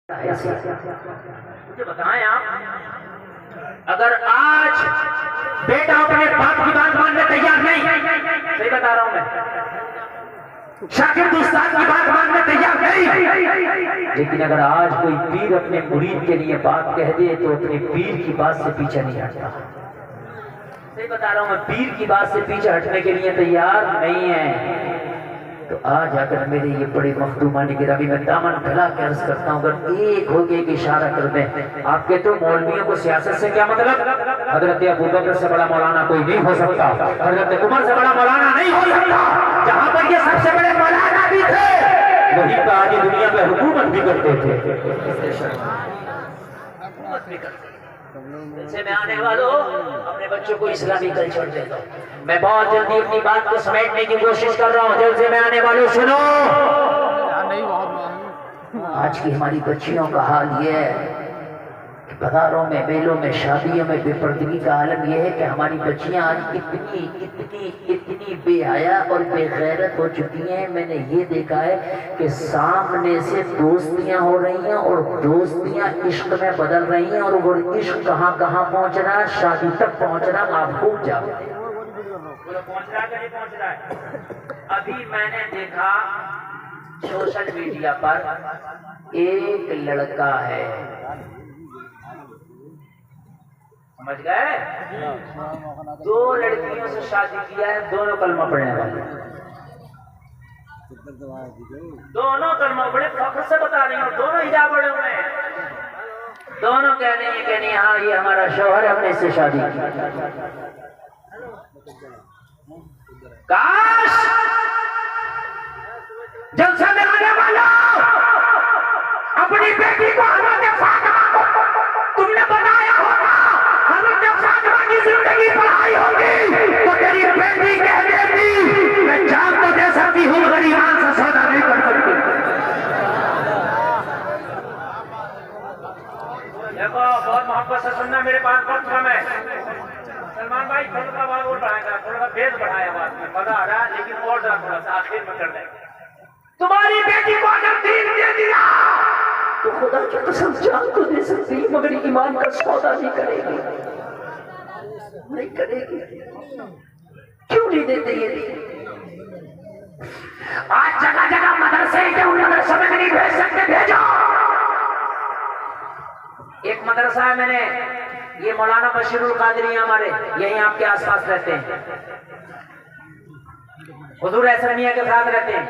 मुझे बताएं आप, अगर आज बेटा अपने बाप की बात मानने तैयार नहीं, सही बता रहा हूं मैं, शागिर्द उस्ताद की बात मानने तैयार नहीं, लेकिन अगर आज कोई पीर अपने मुरीद के लिए बात कह दे तो अपने पीर की बात से पीछे नहीं हटता। सही बता रहा हूं मैं, पीर की बात से पीछे हटने के लिए तैयार नहीं है। तो आज अगर मेरे ये बड़े मखदूमानी की रवि में दामन फैला के अर्ज करता हूँ, अगर एक हो गए कि इशारा कर दें, आप कहते हो मौलवियों को सियासत से क्या मतलब? हजरत अबू बकर से बड़ा मौलाना कोई नहीं हो सकता, हजरत उमर से बड़ा मौलाना नहीं हो सकता। जहाँ पर ये सबसे बड़े मौलाना भी थे, वहीं पर आज दुनिया में हुकूमत भी करते थे। से मैं आने वालों, अपने बच्चों को इस्लामी कल्चर दे दो। मैं बहुत जल्दी अपनी बात को समेटने की कोशिश कर रहा हूँ। जल्द से मैं आने वालों सुनो, आज की हमारी बच्चियों का हाल ये है कि बाजारों में, मेलों में, शादियों में बेपर्दगी का आलम यह है कि हमारी बच्चियां आज इतनी इतनी इतनी बेहया और बेगैरत हो चुकी हैं। मैंने ये देखा है कि सामने से दोस्तियां हो रही हैं और दोस्तियां इश्क में बदल रही हैं, और वो इश्क कहाँ कहाँ पहुंच रहा है, शादी तक पहुंच रहा है। आप खूब जाओ पहुंच रहा है, नहीं पहुंच रहा है। अभी मैंने देखा सोशल मीडिया पर एक लड़का है, समझ गए, 2 लड़कियों से शादी किया है, दोनों कलमा पढ़ने वाले, दोनों कलमा पढ़े, फख्र से बता रही हूँ, दोनों हिजाब पढ़े हुए हैं, दोनों कह रही है हाँ ये हमारा शौहर है, हमने इससे शादी की। काश जलसे में आने वाला अपनी बेटी को हजरत फातिमा को तुमने बताया होगा, हजरत फातिमा की जिंदगी पढ़ाई होगी तो तेरी बेटी कह देती मैं जान तो दे सकती हूँ मगर ईमान से सौदा नहीं कर सकती। देखो बहुत मोहब्बत से सुनना, मेरे पास बहुत कम है। सलमान भाई थोड़ा सा आवाज और बढ़ाएगा, थोड़ा सा बेस बढ़ाए आवाज में, मजा आ रहा है, लेकिन और थोड़ा सा आखिर में कर देंगे। तुम्हारी बेटी को अगर दीन दे दिया तो खुदा की कसम जान तो दे सकती मगर ईमान का सौदा नहीं करेगी, नहीं करेगी। क्यों नहीं देते ये दीन? आज जगह जगह मदरसे हैं, उन मदरसों में नहीं भेज सकते, भेजो। एक मदरसा है, मैंने ये मौलाना बशीरुल कादरी हमारे यहीं आपके आसपास रहते हैं, हुजूर ऐसा मियां के साथ रहते हैं,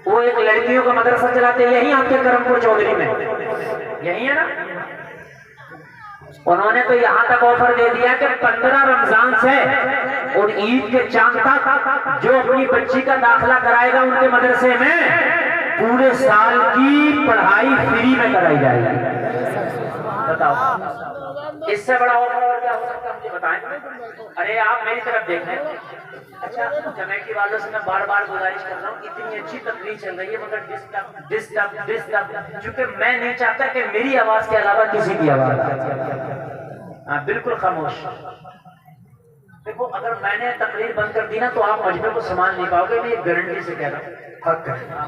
वो एक लड़कियों का मदरसा चलाते हैं यहीं आपके करमपुर चौधरी में, यही है ना। उन्होंने तो यहाँ तक ऑफर दे दिया कि 15 रमजान से और ईद के चांद तक जो अपनी बच्ची का दाखिला कराएगा उनके मदरसे में पूरे साल की पढ़ाई फ्री में कराई जाएगी। बताओ इससे बड़ा ऑफर और क्या हो सकता है, मुझे बताएं। अरे आप मेरी तरफ देखें। अच्छा, कमेटी वालों से मैं बार बार गुजारिश कर रहा हूँ, इतनी अच्छी तकरीर चल रही है मगर डिस्टर्ब डिस्टर्ब डिस्टर्ब, क्योंकि मैं नहीं चाहता कि मेरी आवाज के अलावा किसी की आवाज। हाँ बिल्कुल खामोश। देखो अगर मैंने तकरीर बंद कर दी ना तो आप मजमे को संभाल नहीं पाओगे, मैं गारंटी से कह रहा हूँ।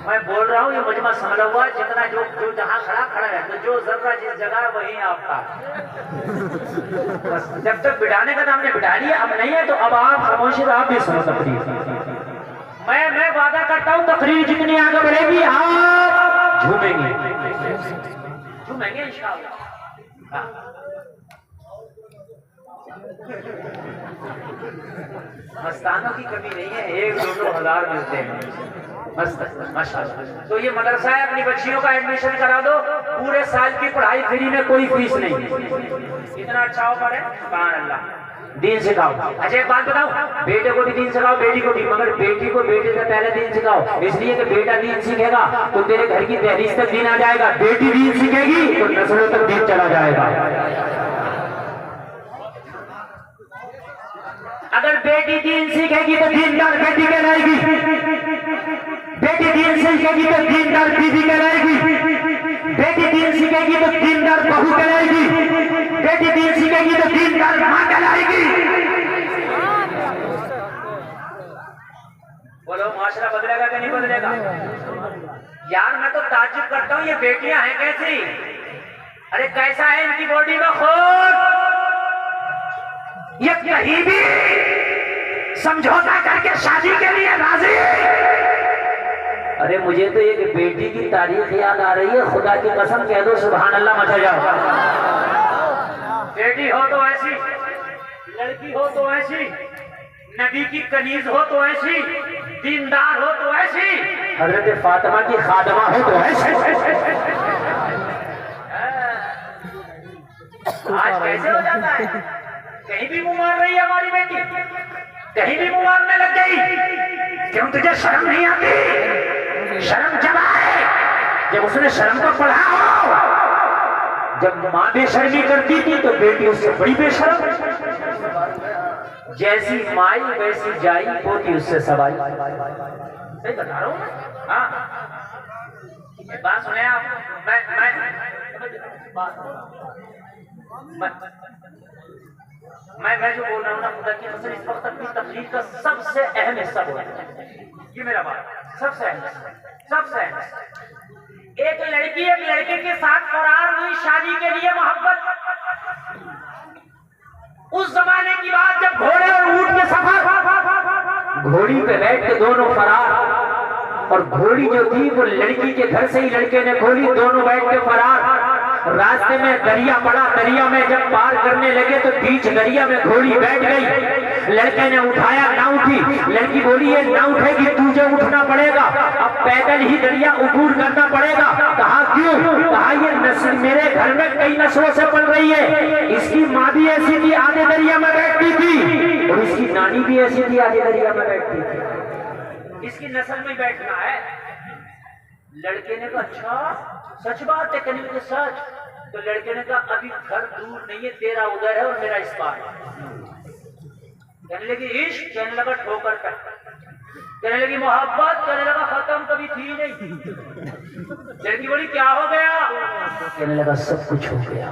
मैं बोल रहा हूँ ये मजमा संभला हुआ, जितना जो जो जहाँ खड़ा है, तो जो जर्रा जिस जगह वही आपका। बस जब तक बिठाने का हमने बिठा लिया, अब नहीं है तो अब आप खामोशी, आप भी सुनो तकरीर। मैं वादा करता हूँ तकरीर जितनी आगे बढ़ेगी आप झूमेंगे, झूमेंगे इंशाअल्लाह। मस्तानों की कमी नहीं है, 1-2 हजार मिलते हैं माशाअल्लाह। तो ये मदरसा है, अपनी बच्चियों का एडमिशन करा दो, पूरे साल की पढ़ाई फ्री में, कोई फीस नहीं। इतना अच्छा ऑफर है, सुभान अल्लाह। दीन सिखाओ। अच्छा एक बात बताओ, बेटे को भी दीन सिखाओ, बेटी को भी, मगर बेटी को बेटे से पहले दीन सिखाओ, इसलिए कि बेटा दीन सीखेगा तो तेरे घर की दहलीज तक दीन आ जाएगा, बेटी दीन सीखेगी तो नस्लों तक दीन चला जाएगा। अगर बेटी दीन सीखेगी तो दीनदार बेटी कहलाएगी, बेटी दीन सीखेगी तो दीनदार बीवी कहलाएगी, बेटी दीन सीखेगी तो दीनदार बहू कहलाएगी, बेटी दीन सीखेगी तो दीनदार मां कहलाएगी। बोलो माशरा बदलेगा कि नहीं बदलेगा? यार मैं तो ताज्जुब करता हूँ, ये बेटियां हैं कैसी? अरे कैसा है इनकी बॉडी में खून? ये कहीं भी समझौता करके शादी के लिए राजी। अरे मुझे तो एक बेटी की तारीख याद आ रही है, खुदा की कसम कह दो सुभान अल्लाह मचा जाओ। बेटी हो तो ऐसी, लड़की हो तो ऐसी, नबी की कनीज हो तो ऐसी, दीनदार हो तो ऐसी, हजरत फातिमा की खादमा हो तो ऐसी। आज कैसे हो जाता है? कहीं भी मुंह मार रही है हमारी बेटी, कहीं भी मुंह मारने लग गई। क्यों तुझे शर्म नहीं आती? शर्म जब आए जब उसने शर्म को पढ़ा हो। जब माँ बेशर्मी करती थी तो बेटी उससे बड़ी बेशर्म। जैसी माई वैसी जाई, पोती उससे सवाई। सही बता रहा हूँ हाँ। बात सुने आप। मैं जो बोल रहा हूँ ना, खुदा की कसम इस वक्त अपनी तकलीफ का सबसे अहम हिस्सा बोल रहा हूँ। ये मेरा बात सबसे अहम, सबसे अहम। एक लड़की एक लड़के के साथ फरार हुई शादी के लिए, मोहब्बत। उस जमाने की बात जब घोड़े और ऊंट के सफर, घोड़ी पे बैठ के दोनों फरार, और घोड़ी जो थी वो लड़की के घर से ही लड़के ने खोली, दोनों बैठ के फरार। रास्ते में दरिया पड़ा, दरिया में जब पार करने लगे तो बीच दरिया में घोड़ी बैठ गई। लड़के ने उठाया, ना उठी। लड़की बोली ये ना उठेगी, तुझे उठना पड़ेगा, अब पैदल ही दरिया अबूर करना पड़ेगा। कहा क्यों? कहा ये नस्ल मेरे घर में कई नस्लों से पल रही है। इसकी माँ भी ऐसी थी, आधे दरिया में बैठती थी, और इसकी नानी भी ऐसी थी, आधे दरिया में बैठती थी। इसकी नस्ल में बैठना है। लड़के ने कहा अच्छा सच बात है? कहने लगे सच। तो लड़के ने कहा अभी घर दूर नहीं है, तेरा उधर है और मेरा इस पार। कहने लगी इश्क, कहने लगा ठोकर का, कहने लगी मोहब्बत, कहने लगा खत्म कभी थी नहीं। लड़की बोली क्या हो गया? कहने लगा सब कुछ हो गया।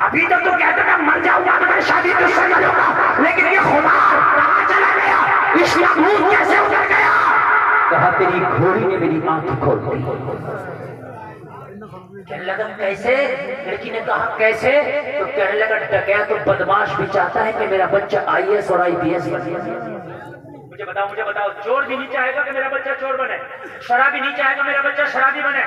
अभी तक तो कहते मैं मर जाऊंगा, मैं शादी तुझसे करूंगा, लेकिन ये खुदा कहां चला गया? इस महबूब कैसे उतर गया? कहा तेरी घोड़ी ने मेरी आंख खोल दी। कहने लगा कैसे? लड़की ने कहा कैसे? तो कहने लगा डकैत तो बदमाश भी चाहता है कि मेरा बच्चा IAS और IPS बने। मुझे बताओ चोर भी नहीं चाहेगा कि मेरा बच्चा चोर बने, शराबी नहीं चाहेगा मेरा बच्चा शराबी बने,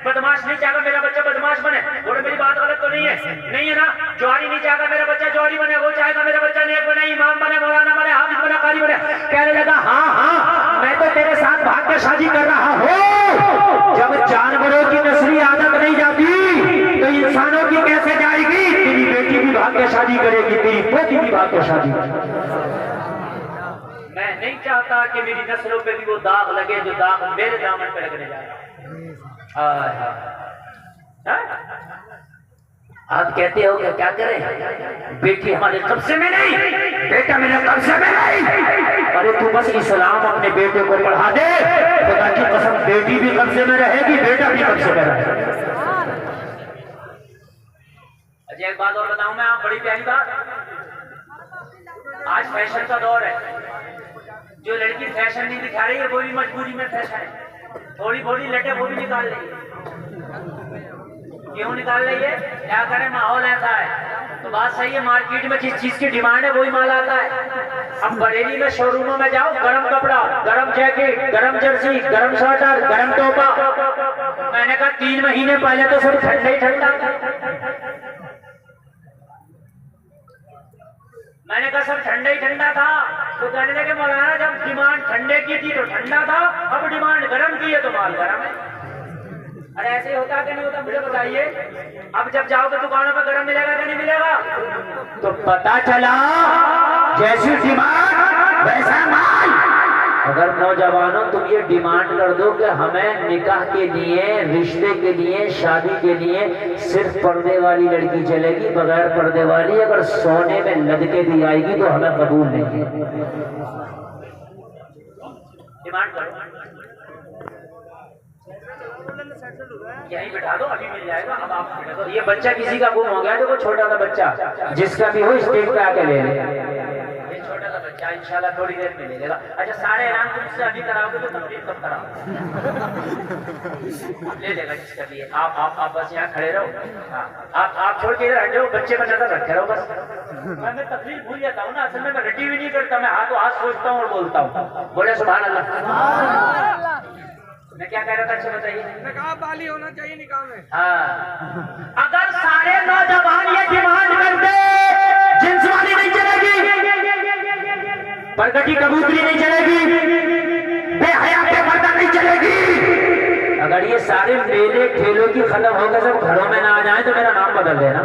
बदमाश नहीं चाहेगा मेरा बच्चा बदमाश बने। बोले मेरी बात गलत तो नहीं है? नहीं है ना? जौहरी नहीं चाहेगा मेरा बच्चा जौहरी बने, वो चाहेगा मेरा बच्चा नेक बने, इमाम बने, मौलाना बने, हाफिज बने, कारी बने। कहने लगा हाँ, मैं तो तेरे साथ भाग के शादी कर रहा हूँ। जब जानवरों की नस्ली आदत नहीं जाती तो इंसानों की कैसे जाएगी? तेरी बेटी भी भाग के शादी करेगी, तेरी पोती भी भाग के शादी करेगी। मैं नहीं चाहता कि मेरी नस्लों पे भी वो दाग लगे जो दाग मेरे दामन पे लगने जा रहा है। आप कहते हो कि क्या करें? बेटी हमारे कब्जे में नहीं, बेटा मेरे कब्जे में नहीं। अरे तू बस इस्लाम अपने बेटे को पढ़ा दे, खुदा की कसम बेटी भी कब्जे में रहेगी, बेटा भी कब्जे में रहेगा। अच्छा एक बात और बताऊं मैं, आप बड़ी प्यारी बात। आज फैशन का दौर है। जो लड़की फैशन नहीं दिखा रही है वो भी मजबूरी में फैशन है। थोड़ी थोड़ी लटे वो भी निकाल रही है। क्यों निकाल रही है? क्या करें, माहौल ऐसा है। तो बात सही है, मार्केट में जिस चीज की डिमांड है वही माल आता है। अब बरेली में शोरूमों में जाओ, गरम कपड़ा, गरम जैकेट, गरम जर्सी, गरम स्वेटर, गरम टोपा। मैंने कहा 3 महीने पहले तो सब ठंडा ही ठंडा। मैंने कहा सब ठंडा ही ठंडा था। तो कहने लगे मौलाना जब डिमांड ठंडे की थी तो ठंडा था, अब डिमांड गर्म की है तो माल गर्म है। अरे ऐसे ही होता कि नहीं होता मुझे बताइए। अब जब जाओगे दुकानों पर गर्म मिलेगा कि नहीं मिलेगा? तो पता चला जैसी डिमांड वैसा माल। अगर नौजवानों तुम ये डिमांड कर दो कि हमें निकाह के लिए, रिश्ते के लिए, शादी के लिए सिर्फ पर्दे वाली लड़की चलेगी, बगैर पर्दे वाली अगर सोने में लदके दी आएगी तो हमें कबूल नहीं है। डिमांड करो, यही बिठा दो, अभी मिल जाएगा। अब आप बिठा दो। ये बच्चा किसी का गुम हो गया, देखो छोटा सा बच्चा, जिसका भी हो स्टेज पे आके ले ले। ये छोटा सा बहुत अच्छा, इंशाल्लाह थोड़ी देर में मिलेगा। अच्छा सारे इनाम तुम मुझसे अभी कराओगे तो तकरीर कब कराओ? ले लेगा जिसका लिए। आप बस यहाँ खड़े रहो। हाँ आप छोड़ के इधर हट जाओ, बच्चे पर नजर रखे रहो बस। मैं तकरीर भूल जाता हूँ ना, असल में मैं रेडी भी नहीं करता, मैं हाथों हाथ सोचता हूँ और बोलता हूँ। बोले सुभान अल्लाह। मैं क्या कह रहा था, अच्छा बताइए। निकाह वाली होना चाहिए निकाह में। हाँ, अगर सारे नौजवान ये डिमांड करते, जिन्स वाली नहीं चलेगी, परगटी कबूतरी नहीं चलेगी, बेहया बेपर्दा नहीं चलेगी। अगर ये सारे मेले ठेलों की खत्म होकर सब घरों में ना आ जाए तो मेरा नाम बदल देना।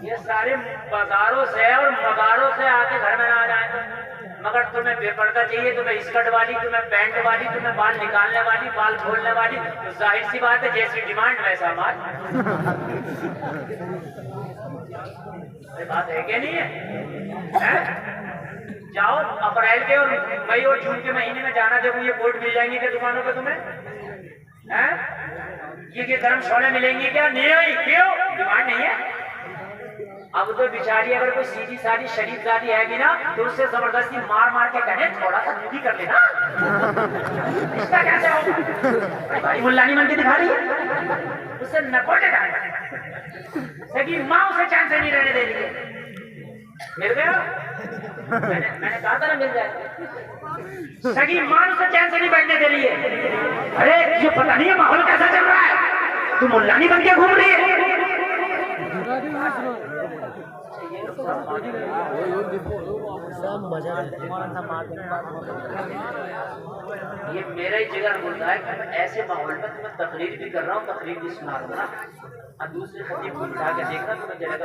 ये सारे बाजारों से और मगारों से आके घर में ना आ जाए, मगर तुम्हें बेपर्दा चाहिए, तुम्हें स्कर्ट वाली, तुम्हें पैंट वाली, तुम्हें बाल निकालने वाली, बाल खोलने वाली, तो जाहिर सी बात है जैसी डिमांड वैसा माल। बात है क्या नहीं है? जाओ अप्रैल के और मई और जून के महीने में जाना, देखो ये कोट मिल जाएंगे क्या दुकानों पे तुम्हें? हैं? ये गर्म शोले मिलेंगे क्या? नहीं, क्यों डिमांड नहीं है? अब तो बिचारी अगर कोई सीधी सादी शरीफ दादी है ना, तो उससे जबरदस्ती मार मार के कहे थोड़ा सा दूधी कर लेना। इसका कैसे होगा? भाई मुल्लानी मन के दिखा रही है, उससे नकोटे डाल, सगी माँ उसे चैन से नहीं रहने दे रही है। मिल गया? मैंने कहा था ना मिल जाए। सगी माँ उसे चैन से नहीं बैठने दे रही है। अरे ये पता नहीं है माहौल कैसा चल रहा है, तू मुल्लानी बन के घूम रही है। ये मेरा ही जिगर बोल रहा है कि मैं ऐसे माहौल में तुम्हें तकरीर भी कर रहा हूँ, तकरीर भी सुना दूंगा, और दूसरे खतीब को उठा के देखना तुम्हें जगह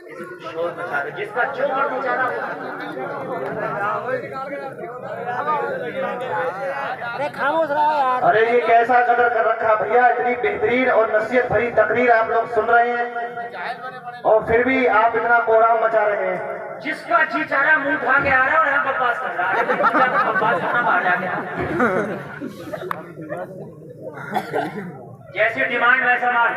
जैसे कुछ शोर मचा रहे, जिसका जो मन मचा रहा हो। अरे ये कैसा कदर कर रखा भैया, इतनी बेहतरीन और नसीहत भरी तकरीर आप लोग सुन रहे हैं और फिर भी आप इतना कोहराम मचा रहे हैं। जिसका जी चाह रहा मुंह उठा के आ रहा है और यहाँ बकवास कर रहा है, बकवास करना बाहर जाके। जैसी डिमांड वैसा माल।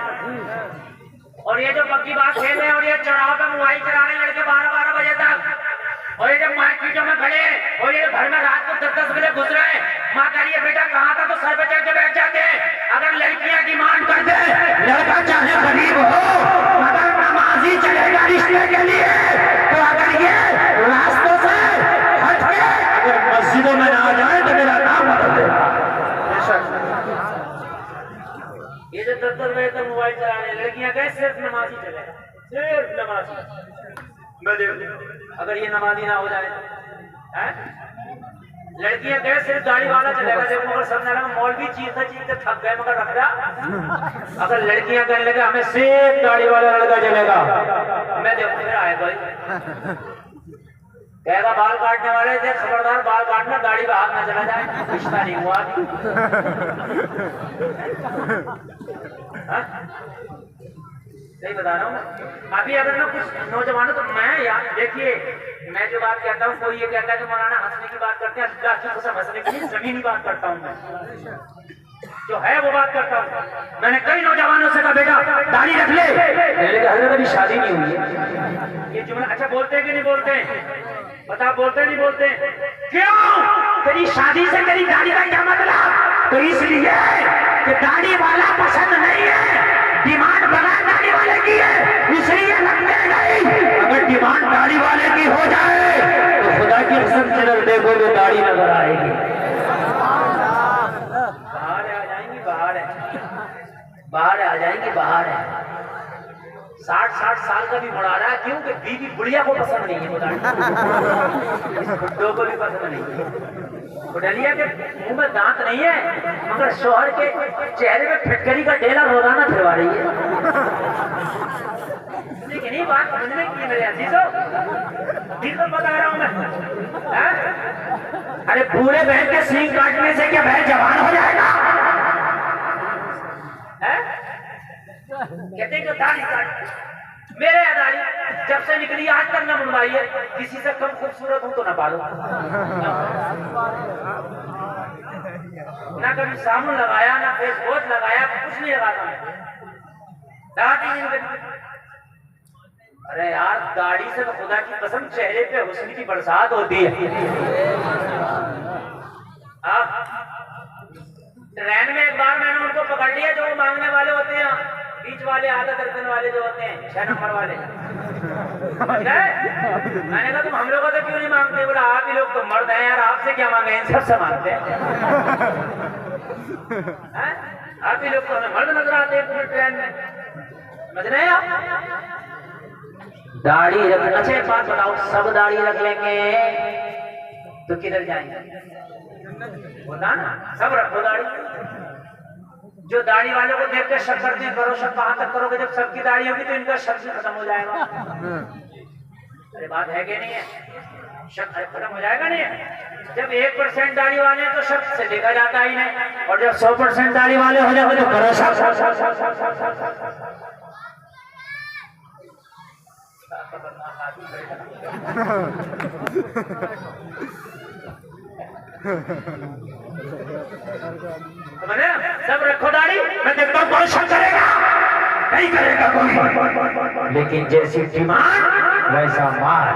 और ये जो पक्की बात खेल रहे हैं और ये चौराहों पे मोबाइल चला रहे लड़के 12-12 बजे तक, और ये जब मार्केटों में खड़े और ये घर में रात को 10-10 बजे घुस रहे हैं, माँ कह रही है बेटा कहाँ था, तो सर पे चढ़ के बैठ जाते हैं। अगर लड़कियां डिमांड कर दे, लड़का चाहे गरीब हो मगर नमाजी चलेगा रिश्ते के लिए, तो अगर ये रास्तों से हट के अगर मस्जिदों में ना आ जाए तो मेरा नाम बदल देगा। ये जो 10-10 बजे तक मोबाइल चला रहे लड़कियां गए, सिर्फ नमाजी चलेगा, सिर्फ नमाजी। मैं देखो अगर ये नमाजी ना हो जाए, लड़कियां गए सिर्फ दाढ़ी वाला चलेगा। देखो मगर सब ना मौलवी चीज थक गए मगर रख रहा। अगर लड़कियां कहने लगे हमें सिर्फ दाढ़ी वाला लड़का चलेगा, मैं देखो फिर आए भाई कहेगा बाल काटने वाले थे, खबरदार बाल काटना, दाढ़ी बाहर ना चला जाए, रिश्ता नहीं हुआ। सही बता रहा हूँ मैं। अभी अगर ना कुछ नौजवानों, तो मैं यार देखिए, मैं जो बात कहता हूँ, कोई ये कहता है कि मौलाना हंसने की बात करते हैं, अल्लाह की कसम हंसने की नहीं, जमीनी बात करता हूँ मैं, जो है वो बात करता हूँ। मैंने कई नौजवानों से कहा बेटा दाढ़ी रख ले, हजरत अभी शादी नहीं हुई है। ये जुमला अच्छा बोलते हैं कि नहीं बोलते? बता, बोलते नहीं बोलते? क्यों? तेरी शादी से तेरी दाढ़ी का क्या मतलब? तो इसलिए कि दाढ़ी वाला पसंद नहीं है, डिमांड बना दाढ़ी वाले की है, इसलिए लगने गई। अगर डिमांड दाढ़ी वाले की हो जाए तो खुदा की कसम से देखोगे दाढ़ी नजर आएगी। बाहर आ जाएंगी, बाहर आ जाएंगी, बाहर है। 60-60 साल का भी मुड़ा रहा है, क्यों कि बीवी बुढ़िया को पसंद नहीं है, बुढ़ों को भी पसंद नहीं है। बुढ़लिया के मुंह में दांत नहीं है मगर शोहर के चेहरे में फिटकरी का ढेला रोजाना फिरवा रही है। लेकिन ये बात समझने की मेरे अजीजों, दिल तो बता रहा हूं मैं। अरे पूरे बहन के सींग काटने से क्या बहन जवान हो जाएगा? कहते हैं दाढ़ी काट, मेरे दाढ़ी जब से निकली आज तक न मुड़वाई है, किसी से कम खूबसूरत हूं तो न पालो, ना कभी साबुन लगाया, ना फेस वॉश लगाया, कुछ नहीं लगाता मैं। अरे यार दाढ़ी से तो खुदा की कसम चेहरे पे हुस्न की बरसात होती है। ट्रेन में एक बार मैंने उनको पकड़ लिया जो मांगने वाले होते हैं, बीच वाले, आधा दर्जन वाले जो होते हैं, 6 नंबर वाले। मैंने कहा तुम हम लोगों से क्यों नहीं मांगते? बोला आप ही लोग तो मर्द हैं यार, आपसे क्या मांगे, इन सबसे मांगते हैं। आप ही लोग तो हमें मर्द नजर आते हैं पूरी ट्रेन में, समझ रहे हैं आप? दाढ़ी रख, अच्छा एक बात बताओ, सब दाढ़ी रख लेंगे तो किधर जाएंगे? होता ना, सब रखो दाढ़ी। जो दाढ़ी वालों को देख के शक करते हैं, करो शक, कहां तक करोगे? जब सबकी दाढ़ी होगी तो इनका शक भी खत्म हो जाएगा। अरे बात है कि नहीं है? शक खत्म हो जाएगा नहीं है? जब 1% दाढ़ी वाले हैं तो शक से देखा जाता ही नहीं, और जब 100% दाढ़ी वाले हो जाए तो करो शक। मैंने सब रखो दाढ़ी, मैं देखता हूँ कौन शक करेगा, नहीं करेगा कोई, लेकिन जैसी डिमांड वैसा माल।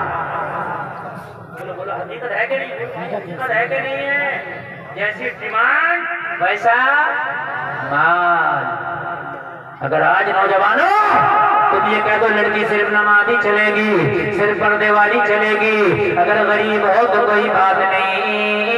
बोलो बोलो, हकीकत है कि नहीं? हकीकत है कि नहीं है? जैसी डिमांड वैसा माल। अगर आज नौजवानों तुम ये कह दो लड़की सिर्फ नमाज़ी चलेगी, सिर्फ पर्दे वाली चलेगी, अगर गरीब हो तो कोई बात नहीं,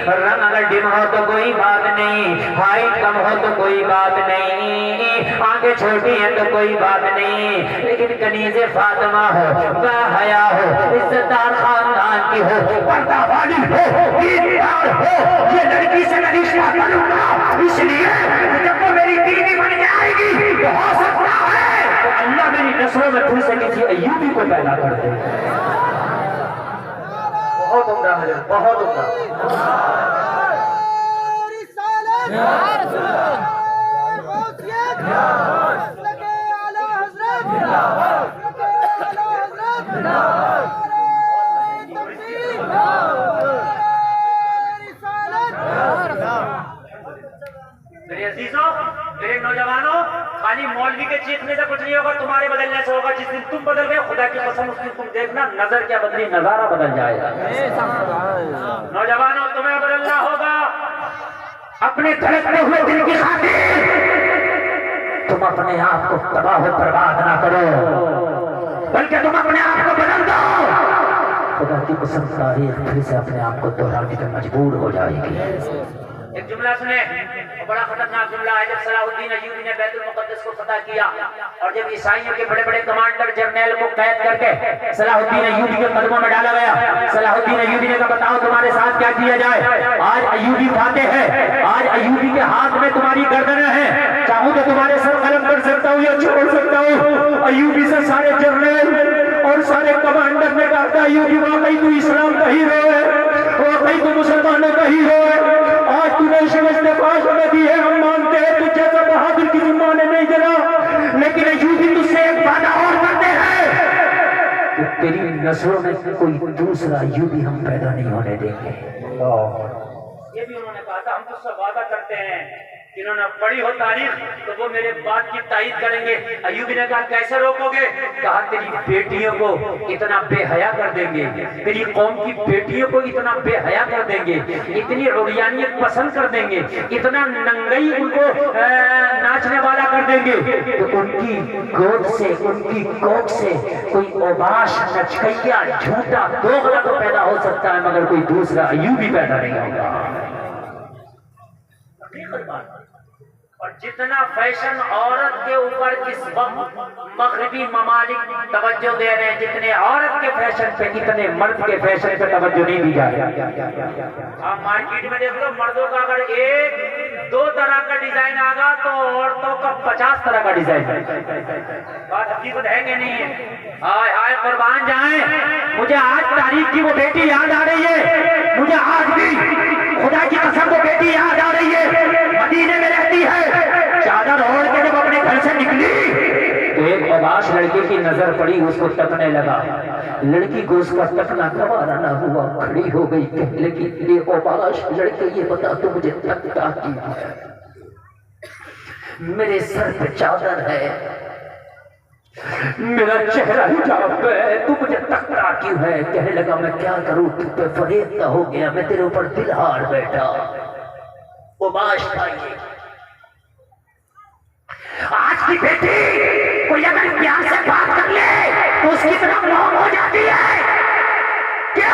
रंग अगर डिम हो तो कोई बात नहीं, हाइट कम हो तो कोई बात नहीं, आंखें छोटी हैं तो कोई बात नहीं, लेकिन कनीज़े फातिमा हो, बाहया हो, इज्जतदार खानदान की हो, पर्दा वाली हो, दीनदार हो, ये लड़की से मैं रिश्ता करूंगा। इसलिए जब वो मेरी बीवी बन जाएगी तो हो सकता है तो अल्लाह मेरी नस्लों में फिर से किसी अय्यूबी को पैदा कर दे। बहुत उम्दा है, बहुत उम्दा। मेरे अजीजों, मेरे नौजवानों, खाली मौलवी के चीखने से कुछ नहीं होगा, तुम्हारे बदलने से होगा। जिस दिन तुम बदल गए, खुदा की कसम, उस दिन तुम देखना नजर क्या बदली, नजारा बदल जाएगा। नौजवानों, तुम्हें बदलना होगा अपने धड़कते हुए दिल की खातिर। तुम अपने आप को तबाह बर्बाद ना करो, बल्कि तुम अपने आप को बदल दो। खुदा की कसम, तारीख फिर से अपने आप को दोहराने पर मजबूर हो जाएगी। एक जुमला सुने, बड़ा खतरनाक जुमला है। जब सलाहुद्दीन अय्यूबी ने बैतुल मुक़द्दस को फतह किया और जब ईसाइयों के बड़े बड़े कमांडर जर्नैल को कैद करके सलाहुद्दीन अय्यूबी के कदमों में डाला गया, सलाहुद्दीन अय्यूबी ने कहा बताओ तुम्हारे साथ क्या किया जाए। आज अय्यूबी फातेह है, आज अय्यूबी के हाथ में तुम्हारी गर्दनें हैं, चाहूं तो तुम्हारे सर कलम कर सकता हूँ या छोड़ सकता हूँ। अय्यूबी से सारे जर्नैल और सारे कमांडर ने कहा था अय्यूबी वाकई तू इस्लाम का हीरो है, वाकई तू मुसलमानों का हीरो है, आज तूने इस्तेफाश में दी है, हम मानते हैं तू जैसा बहादुर की जुम्मा ने नहीं जना, लेकिन अय्यूबी तुझसे एक वादा और करते हैं कि तेरी नस्लों में कोई दूसरा अय्यूबी हम पैदा नहीं होने देंगे। ये भी उन्होंने कहा था, हम तुझसे वादा करते हैं। जिन्होंने पढ़ी हो तारीख तो वो मेरे बात की तायीद करेंगे। अय्यूबी ने कहा कैसे रोकोगे? कहा तेरी बेटियों को इतना बेहया कर देंगे, तेरी कौम की बेटियों को इतना बेहया कर देंगे, इतनी उरियानियत पसंद कर देंगे, इतना नंगई उनको नाचने वाला कर देंगे तो उनकी गोद से, उनकी कोख से कोई ओबाश, नचकैया, झूठा, दोगला तो पैदा हो सकता है, मगर कोई दूसरा अय्यूबी पैदा नहीं होगा। और जितना फैशन औरत के ऊपर इस वक्त मगरिबी ममालिक तवज्जो दे रहे हैं, जितने औरत के फैशन पे इतने मर्द के फैशन पे तवज्जो नहीं दी जा रही। आप मार्केट में देख लो, मर्दों का अगर 1-2 तरह का डिजाइन आगा तो औरतों का 50 तरह का डिजाइन। बात हकीकत है कि नहीं है? हाय हाय कुर्बान जाए, मुझे आज तारीख की वो बेटी याद आ रही है, मुझे आज भी खुदा की कसम वो बेटी याद आ रही है, मदीने में रहती है, चादर ओढ़ के जब अपने घर से निकली तो एक अबाश लड़के की नजर पड़ी, उसको तकने लगा। लड़की को उसका तकना गवारा ना हुआ, खड़ी हो गई, लेकिन ये अबाश लड़के ये बता तो मुझे तकता क्यों है? मेरे सर पे चादर है, मेरा चेहरा हिजाब है, तू मुझे तकता क्यों है? कहने लगा मैं क्या करूं, तू पे फरेब हो गया, मैं तेरे ऊपर दिल हार बैठा। वो बाश पाइए, आज की बेटी कोई अगर प्यार से बात कर ले तो उसकी तरफ मौत हो जाती है। क्यों?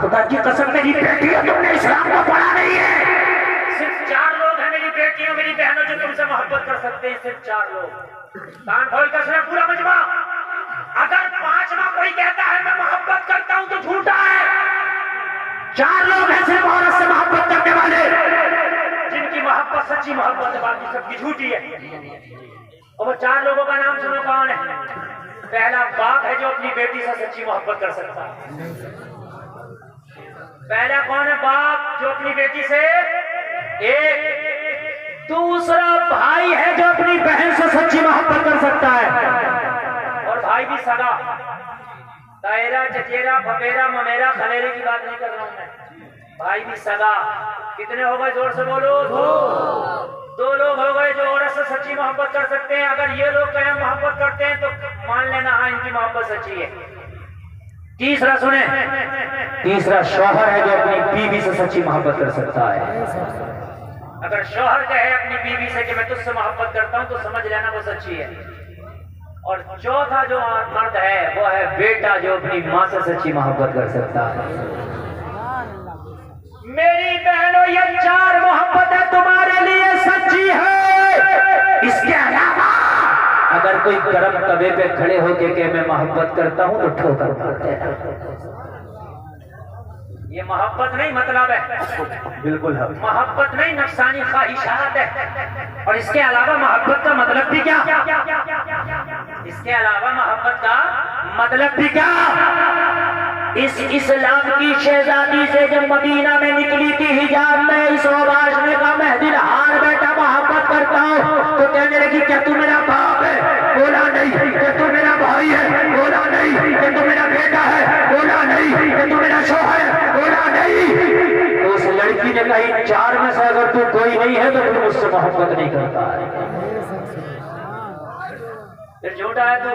खुदा की कसम मेरी बेटी है, तुमने इस्लाम को पढ़ा नहीं है। सिर्फ 4 लोग हैं मेरी बेटियों मेरी बहनों जो तुमसे मोहब्बत कर सकते हैं, सिर्फ 4 लोग। कान खोल कर सुना पूरा मजमा। अगर 5वां कोई कहता है मैं मोहब्बत करता हूं तो झूठा है। 4 लोग हैं सिर्फ औरत से मोहब्बत करने वाले, जिनकी मोहब्बत सच्ची मोहब्बत है, बाकी सबकी झूठी है। और वो 4 लोगों का नाम सुनो कौन है? पहला बाप है जो अपनी बेटी से सच्ची मोहब्बत कर सकता है। पहला कौन है? बाप जो अपनी बेटी से एक। दूसरा भाई है जो अपनी बहन से सच्ची मोहब्बत कर सकता है, और भाई भी सगा। तायरा चचेरा फपेरा ममेरा खलेरे की बात नहीं कर रहा हूं मैं, भाई भी सगा। कितने हो गए? जोर से बोलो। 2 लोग हो गए जो औरत से सच्ची मोहब्बत कर सकते हैं। अगर ये लोग कहीं मोहब्बत करते हैं तो मान लेना हाँ इनकी मोहब्बत सच्ची है। तीसरा सुने, तीसरा शौहर है जो अपनी बीवी से सच्ची मोहब्बत कर सकता है। अगर शौहर कहे अपनी बीवी से कि मैं तुझसे मोहब्बत करता हूं तो समझ लेना वो सच्ची है। और चौथा जो मर्द है वो है बेटा जो अपनी माँ से सच्ची मोहब्बत कर सकता है। मेरी बहनों ये 4 मोहब्बतें तुम्हारे लिए सच्ची है। इसके अलावा अगर कोई गर्म तवे पे खड़े होके के मैं मोहब्बत करता हूं तो ठोकर मारते हैं। ये मोहब्बत नहीं मतलब है, बिल्कुल है मोहब्बत नहीं, नफसानी ख्वाहिशात है। और इसके अलावा मोहब्बत का मतलब भी क्या? इसके अलावा मोहब्बत का मतलब भी क्या? इस इस्लाम की शहजादी से जब मदीना में निकली थी हिजाब में, इस आवाज ने कहा मैं दिल हार बैठा मोहब्बत करता हूँ, तो कहने लगी क्या तू मेरा बाप है? बोला नहीं। क्या तू मेरा भाई है? बोला नहीं। क्या तू मेरा बेटा है? बोला नहीं। क्या तू मेरा शौहर है? बोला नहीं। तो उस लड़की ने कहा इन 4 में से अगर तू कोई नहीं है तो फिर मुझसे मोहब्बत नहीं करता है। फिर झूठा है तू।